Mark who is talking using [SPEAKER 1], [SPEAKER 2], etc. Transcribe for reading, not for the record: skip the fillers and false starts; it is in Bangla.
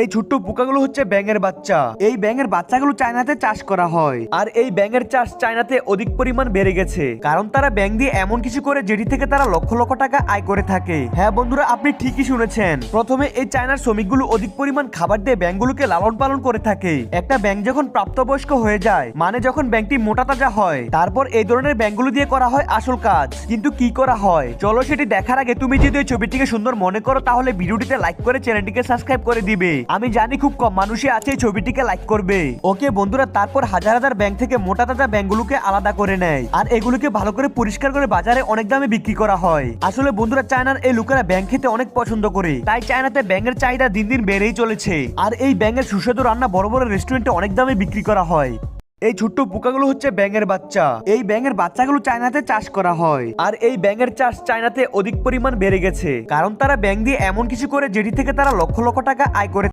[SPEAKER 1] এই ছোট্ট পোকাগুলো হচ্ছে ব্যাঙের বাচ্চা। এই ব্যাঙের বাচ্চাগুলো চায়নাতে চাষ করা হয়, আর এই ব্যাঙের চাষ চায়নাতে অধিক পরিমাণ বেড়ে গেছে, কারণ তারা ব্যাঙ দিয়ে এমন কিছু করে যেটি থেকে তারা লক্ষ লক্ষ টাকা আয় করে থাকে। হ্যাঁ বন্ধুরা, আপনি ঠিকই শুনেছেন। প্রথমে এই চায়নার শ্রমিকগুলো অধিক পরিমাণ খাবার দিয়ে ব্যাঙগুলোকে লালন পালন করে থাকে। একটা ব্যাঙ যখন প্রাপ্তবয়স্ক হয়ে যায়, মানে যখন ব্যাঙটি মোটা তাজা হয়, তারপর এই ধরনের ব্যাঙগুলো দিয়ে করা হয় আসল কাজ। কিন্তু কি করা হয়, চলো সেটি দেখার আগে তুমি যদি এই ছবিটিকে সুন্দর মনে করো, তাহলে ভিডিওটিতে লাইক করে চ্যানেলটিকে সাবস্ক্রাইব করে দিবে। আমি জানি খুব কম মানুষই আছে এই ছবিটিকে লাইক করবে। ওকে বন্ধুরা, তারপর হাজার হাজার ব্যাঙ থেকে মোটা তাজা ব্যাঙগুলোকে আলাদা করে নেয়, আর এগুলোকে ভালো করে পরিষ্কার করে বাজারে অনেক দামে বিক্রি করা হয়। আসলে বন্ধুরা, চায়নার এই লোকেরা ব্যাঙ খেতে অনেক পছন্দ করে, তাই চায়নাতে ব্যাঙের চাহিদা দিন দিন বেড়েই চলেছে। আর এই ব্যাঙের সুস্বাদু রান্না বড় বড় রেস্টুরেন্টে অনেক দামে বিক্রি করা হয়। এই ছোট্ট পোকাগুলো হচ্ছে ব্যাঙের বাচ্চা। এই ব্যাঙের বাচ্চাগুলো চায়নাতে চাষ করা হয়, আর এই ব্যাঙের চাষ চায়নাতে অধিক পরিমাণ বেড়ে গেছে, কারণ তারা ব্যাঙ দিয়ে এমন কিছু করে যেটি থেকে তারা লক্ষ লক্ষ টাকা আয় করে